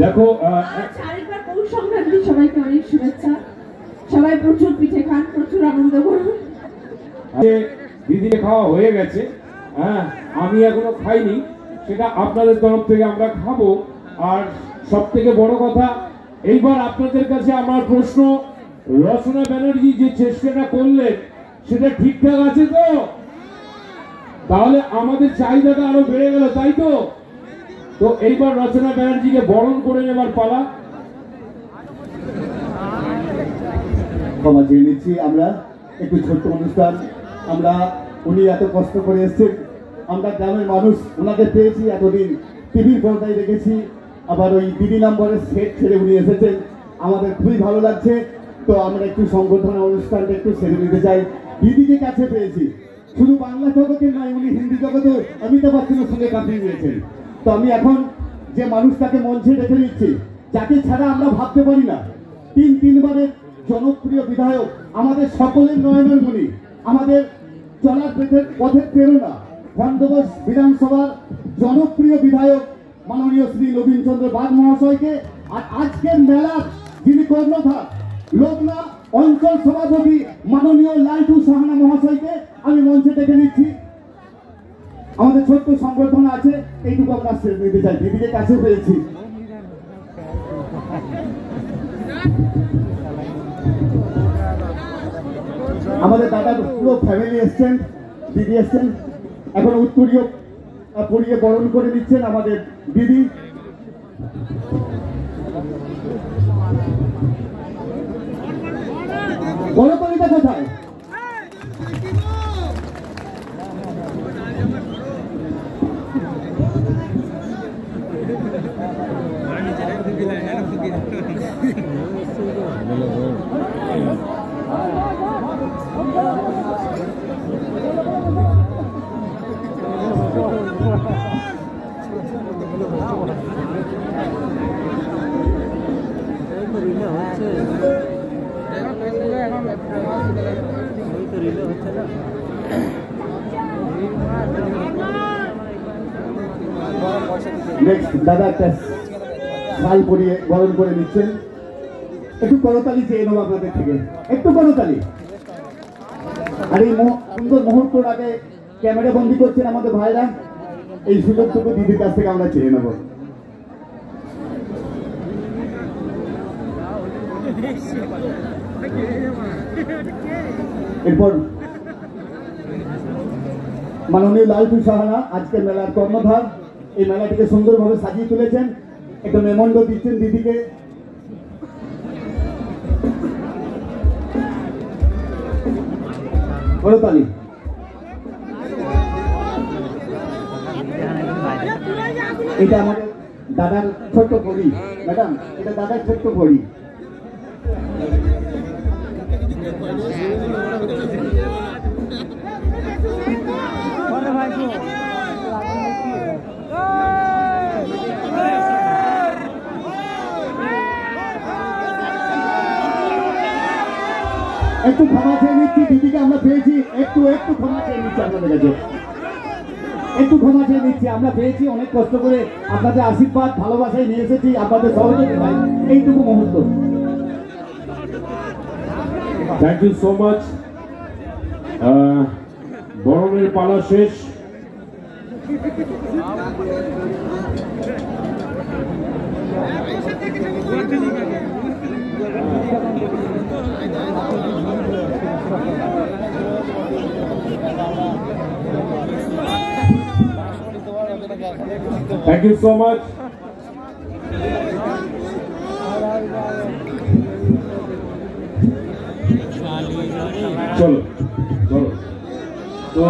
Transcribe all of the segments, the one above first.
দেখো আরেকবার পৌষ সংক্রান্তি সবাইকে অনেক শুভেচ্ছা। সবাই প্রচুর পিঠে খান, প্রচুর আনন্দ করুন। দিদি খাওয়া হয়ে গেছে, হ্যাঁ আমি এখনো খাইনি, সেটা আপনাদের তরফ থেকে আমরা খাবো। আর সব থেকে বড় কথা, এইবার আপনাদের কাছে আমার প্রশ্ন, রচনা ব্যানার্জি যে চেষ্টাটা করলেন সেটা ঠিকঠাক আছে তো? তাহলে আমাদের চাহিদাটা আরো বেড়ে গেল, তাই তো? তো এইবার রচনা ব্যানার্জিকে বরণ করে নেবার পালা। ক্ষমা চেয়ে নিচ্ছি, আমরা একটু ছোট্ট অনুষ্ঠান, আমরা উনি এত কষ্ট করে এসেছেন, আমরা গ্রামের মানুষ ওনাকে পেয়েছি এতদিন, টিভির পর্দায় দেখেছি, আবার ওই দিদি নম্বরের সেট ছেড়ে উনি এসেছেন, আমাদের খুবই ভালো লাগছে। তো আমরা একটু সংবর্ধনা অনুষ্ঠানটা একটু সেরে নিতে চাই। দিদিকে কাছে পেয়েছি, শুধু বাংলা জগতে নয়, উনি হিন্দি জগতে অমিতাভ বচ্চনের সঙ্গে কাটিয়ে নিয়েছেন। তো আমি এখন যে মানুষটাকে মঞ্চে রেখে নিচ্ছি, যাকে ছাড়া আমরা ভাবতে পারি না, তিনবারের জনপ্রিয় বিধায়ক, আমাদের সকলের নয়নের মণি, আমাদের চলার পথের প্রেরণা, খণ্ডঘোষ বিধানসভার জনপ্রিয় বিধায়ক মাননীয় শ্রী নবীন চন্দ্র বাগ মহাশয়কে, আর আজকের মেলার যিনি কর্ণধার, লোকনা অঞ্চল সভাপতি মাননীয় লালটু সাহানা মহাশয়কে আমি মঞ্চে ডেকে নিচ্ছি। আমাদের ছোট্ট সংবর্ধনা আছে, এইটুকু আমরা শেষ নিতে চাই। দিদিকে কাছে পেয়েছি। আমাদের দাদার পুরো ফ্যামিলি এসছেন, দিদি এসছেন, এখন উত্তরীয় পরিয়ে বরণ করে নিচ্ছেন আমাদের দিদি। গণতন্ত্রটা কোথায়? নেক্সট দাদা একটা শাল পরিয়ে বরণ করে নিচ্ছেন। একটু করতালি চেয়ে নেব আপনাদের থেকে, একটু করতালি। আর এই সুন্দর মুহূর্তের আগে ক্যামেরা বন্দি করছেন আমাদের ভাইরা, এই সুযোগটুকু দিদির কাছ থেকে আমরা চেয়ে নেব। এরপর মাননীয় লালটু সাহানা, আজকের মেলার কর্ণধার, এই মেলাটিকে সুন্দরভাবে সাজিয়ে তুলেছেন, একটা মেমন্ড দিচ্ছেন দিদিকে। করতালি। এটা আমাদের দাদার ছোট্ট ঘড়ি, ম্যাডাম এটা দাদার ছোট্ট ঘড়ি। একটু ক্ষমা চেয়ে নিচ্ছি, দিদিকে আমরা পেয়েছি, একটু ক্ষমা চেয়ে নিচ্ছি আপনাদের কাছে, একটু ক্ষমা চেয়ে নিচ্ছি। আমরা পেয়েছি অনেক কষ্ট করে, আপনাদের আশীর্বাদ ভালোবাসায় নিয়ে এসেছি, আপনাদের সহযোগিতায় এইটুকু মুহূর্ত। Thank you so much. বরণের পালা শেষ। Thank you so much. চলো চলো তো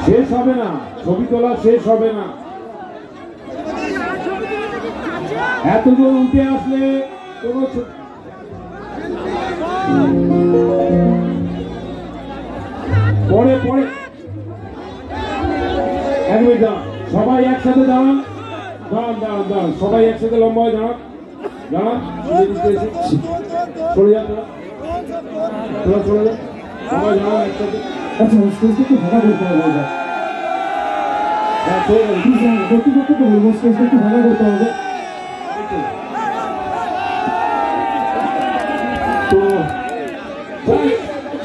শেষ হবে না, ছবি তোলা শেষ হবে না। এতজন উঠে আসলে কোনো পরে পরে এক মিনিট দাঁড়ান, সবাই একসাথে দাঁড়ান, দাঁড়ান দাঁড়ান দাঁড়ান, সবাই একসাথে লম্বা হয়ে দাঁড়ান, দাঁড়ান, চলে যান, তোরা চলে যান, সবাই দাঁড়ান একসাথে। আচ্ছা স্টেজটা একটু ভাড়া করতে হবে, হ্যাঁ চলে যান। কর্তৃপক্ষকে বলবো স্টেজটা একটু ভাড়া করতে হবে। তো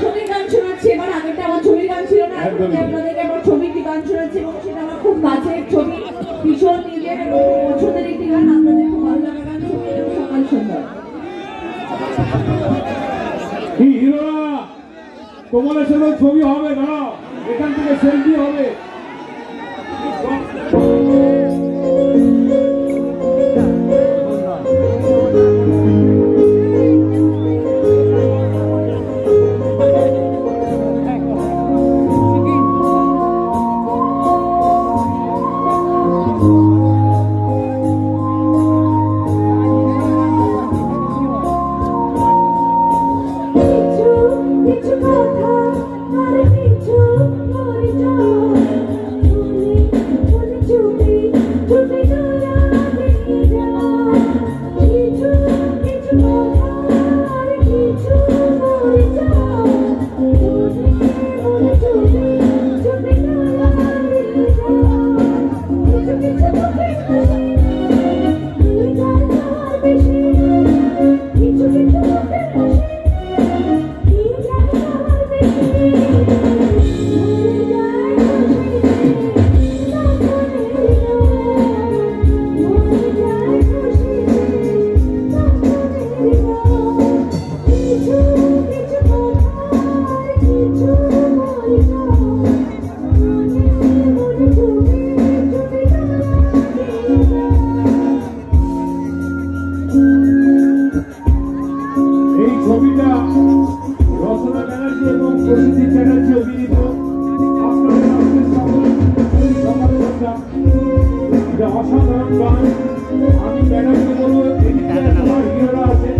ছবির গান শোনাচ্ছি এবার, আগেরটা আমার ছবির গান ছিল না, এখন আপনাদেরকে আমার ছবির গান শোনাচ্ছি এবং সেটা আমার খুব কাছের ছবি, ভীষণ নিজের এবং পছন্দের একটি গান, আপনাদের খুব ভালো লাগা গান, ছবি এবং সকাল সন্ধ্যা। কি হিরোরা, তোমাদের সাথে ছবি হবে, দাঁড়াও, এখান থেকে সেলফি হবে। কিছু কথা আর কিছু অসাধারণ গান। আমি ম্যাডামকে বলবো এদিকে তোমার হিরোরা আছে,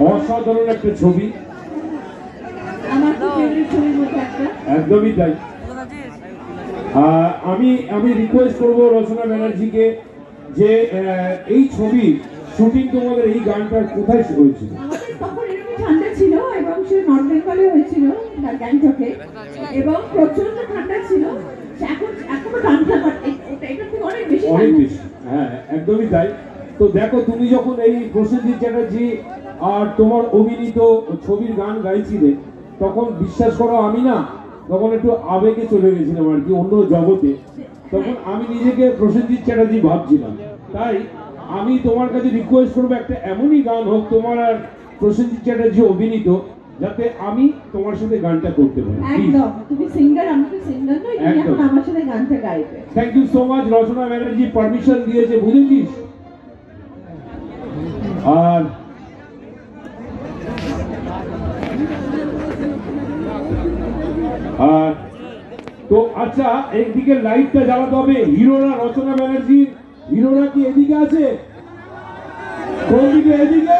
অসাধারণ একটা ছবি, আমার খুব ফেভারিট ছবির মধ্যে একটা। একদমই তাই। আমি রিকোয়েস্ট করব রচনা ব্যানার্জিকে যে এই ছবি শুটিং তোমাদের এই গানটার কোথায় হয়েছিল? আমাদের তখন এরকম ঠান্ডা ছিল এবং সে নর্থ বেঙ্গলে হয়েছিল গ্যাংটকে, এবং প্রচন্ড ঠান্ডা ছিল। এখনো ঠান্ডা, এটা থেকে অনেক বেশি অনেক ঠান্ডা। বেশি, হ্যাঁ একদমই তাই। তো দেখো, তুমি যখন এই প্রসেনজিৎ চ্যাটার্জি আর তোমার অভিনীত ছবির গান গাইছিলে, তখন বিশ্বাস করো আমি না তখন একটু আবেগে চলে গেছিলাম আর কি, অন্য জগতে। তখন আমি নিজেকে প্রসেনজিৎ চ্যাটার্জি ভাবছিলাম। তাই আমি তোমার কাছে রিকোয়েস্ট করবো একটা এমনই গান হোক তোমার আর প্রসেনজিৎ চ্যাটার্জি অভিনীত, যাতে আমি তোমার সাথে গানটা করতে পারি। একদম, তুমি সিঙ্গার, আমি তো সিঙ্গার নই, তুমি একদম। এখন আমার সাথে গানটা গাইবে। Thank you so much. Rachana Banerjee permission দিয়েছে, বুঝেছিস? আর তো আচ্ছা, একদিকে লাইটটা জ্বালাতে হবে। হিরোরা, রচনা ব্যানার্জি হিরোরা কি এদিকে আছে? কোন দিকে? এদিকে।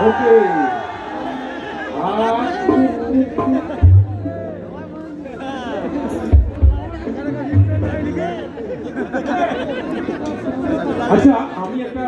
ওকে। আচ্ছা, আমি একটা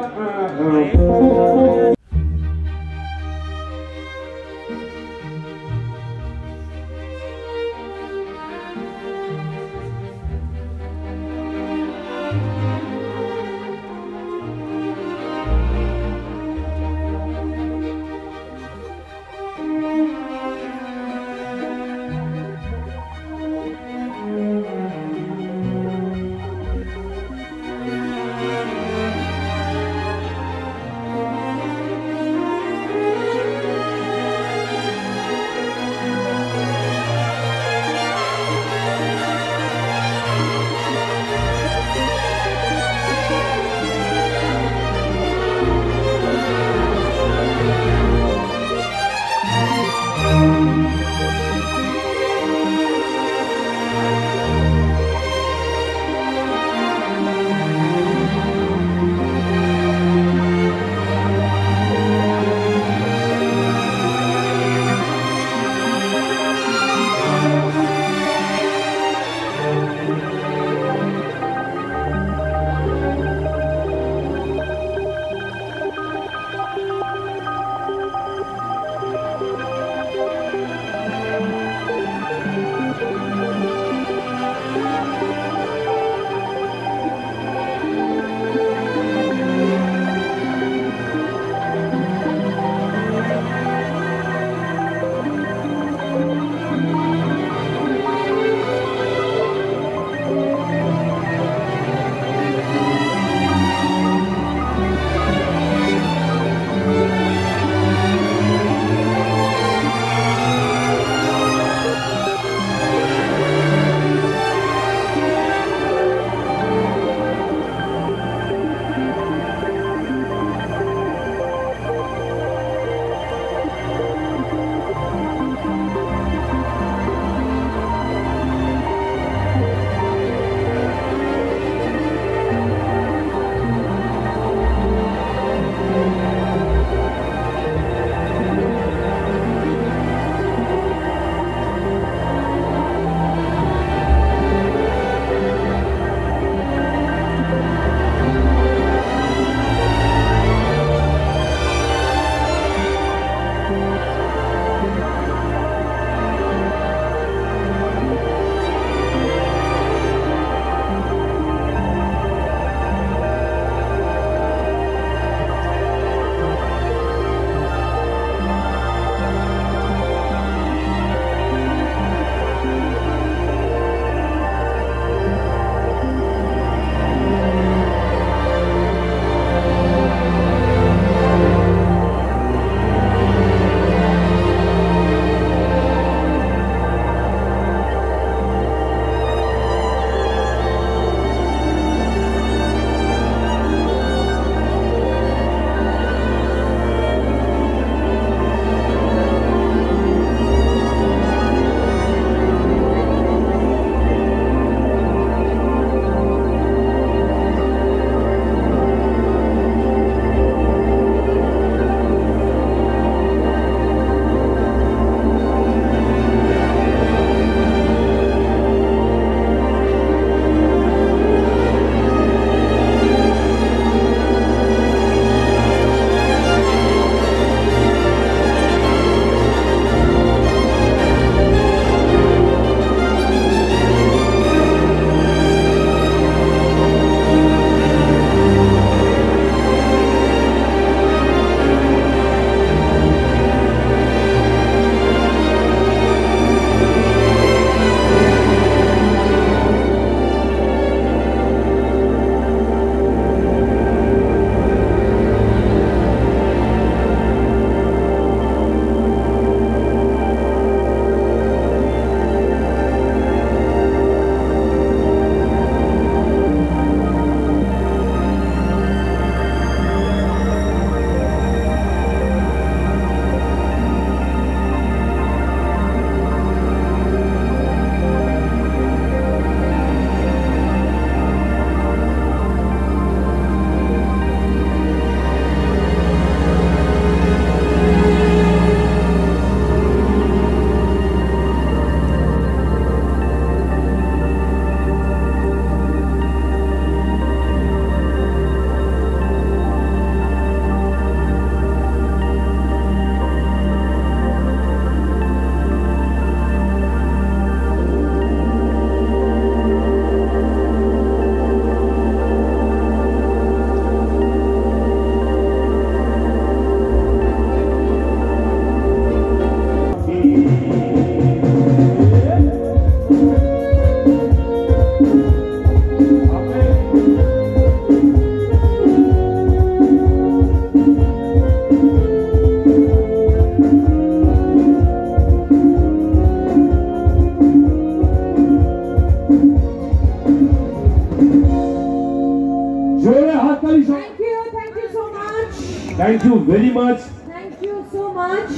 thank you very much. Thank you so much.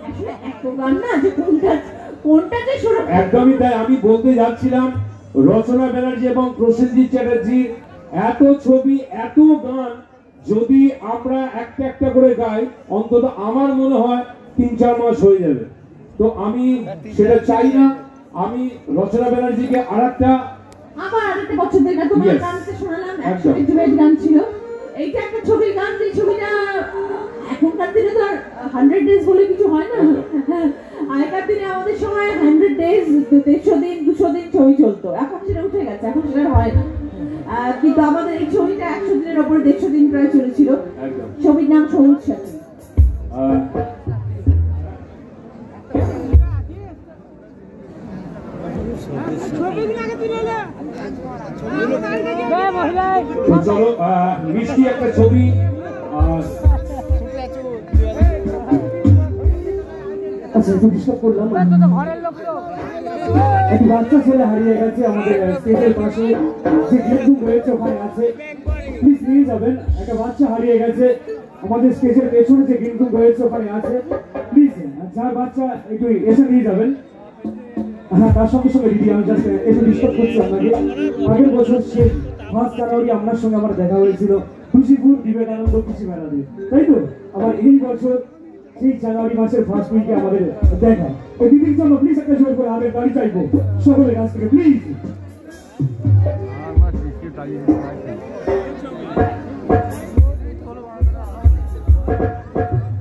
আসলে এত গান না যে কোনটা যে শোনা একদমই তাই, আমি বলতে যাচ্ছিলাম রচনা ব্যানার্জি এবং প্রসেনজিৎ চ্যাটার্জির এত ছবি এত গান যদি আমরা একটা একটা করে গাই অন্তত আমার মনে হয় 3-4 মাস হয়ে যাবে। তো আমি সেটা চাই না। আমি রচনা ব্যানার্জিকে আরেকটা আমার আরেকটা পছন্দের গান তোমার Yes. গানটা শোনালাম, একদম। 100 গান ছিল। এইটা একটা ছবির গান, যে ছবিটা এখনকার দিনে তো 100 ডেজ বলে কিছু হয় না। আগেকার দিনে আমাদের সময় 100 ডেজ 150 দিন 200 দিন ছবি চলতো, এখন সেটা উঠে গেছে, এখন সেটা হয় না। কিন্তু আমাদের এই ছবিটা 100 দিনের ওপরে 150 দিন প্রায় চলেছিল। একদম ছবির নাম সবুজ সাথী। তো চলো মিষ্টি একটা ছবি। আচ্ছা, একটু ডিস্টার্ব করলাম। একটি বাচ্চা ছেলে হারিয়ে গেছে আমাদের স্টেজের পাশে যে গেটরুম রয়েছে ওখানে আছে, প্লিজ নিয়ে যাবেন। একটা বাচ্চা হারিয়ে গেছে আমাদের স্টেজের পেছনে যে গেটরুম রয়েছে ওখানে আছে, প্লিজ যার বাচ্চা একটু এসে নিয়ে যাবেন। হ্যাঁ, তার সঙ্গে সঙ্গে দিদি আমি জাস্ট একটু ডিস্টার্ব করছি আপনাকে। আগের বছর শেষ 5 জানুয়ারি আপনার সঙ্গে আমার দেখা হয়েছিল খুশিপুর বিবেকানন্দ কৃষি মেলাতে, তাই তো? আবার এই বছর সেই জানুয়ারি মাসের ফার্স্ট উইকে আমাদের দেখা। ওই দিদির জন্য প্লিজ একটা জোর করে আমাদের গাড়ি চাইবো সকলের কাছ থেকে, please.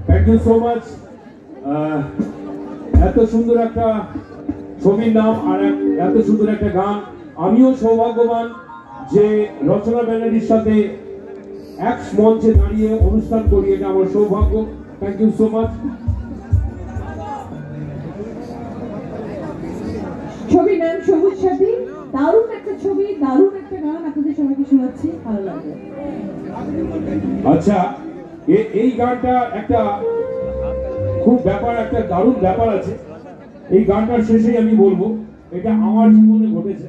Thank you so much. এত সুন্দর একটা ছবির নাম আর এত সুন্দর একটা গান। আমিও সৌভাগ্যবান যে রচনা ব্যানার্জির সাথে এক মঞ্চে দাঁড়িয়ে অনুষ্ঠান করি, এটা আমার সৌভাগ্য। Thank you so much. ছবির নাম সবুজ সাথী। দারুণ একটা ছবি, দারুণ একটা গান আপনাদের সবাইকে শোনাচ্ছি, ভালো লাগবে। আচ্ছা, এই গানটা একটা খুব ব্যাপার, একটা দারুণ ব্যাপার আছে। এই গানটার শেষেই আমি বলবো এটা আমার জীবনে ঘটেছে।